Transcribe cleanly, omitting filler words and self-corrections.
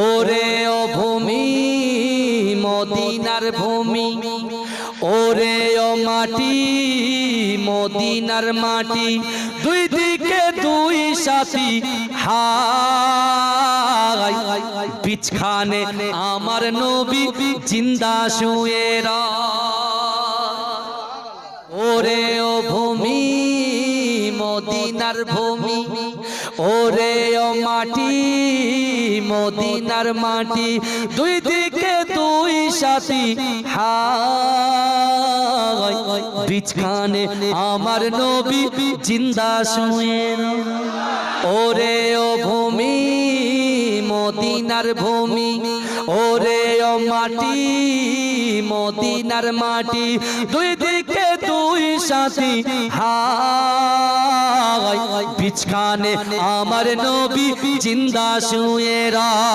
ওরে ও ভূমি মদিনার ভূমি, ওরে ও মাটি মদিনার মাটি, দুই দিকে দুই সাথী হায়, বিছখানে আমার নবী জিন্দা শুয়ে ওরে ও ভূমি মদিনার ভূমি, ওরে ও মাটি মদিনার মাটি, দুই দিকে দুই সাথী হায়, বিছখানে আমার নবী জিন্দা শুয়ে ওরে ও ভূমি মদিনার ভূমি, ওরে ও মাটি মদিনার মাটি, দুই দিকে দুই সাথী হায়, বিছখানে আমার নবী জিন্দা শুয়ে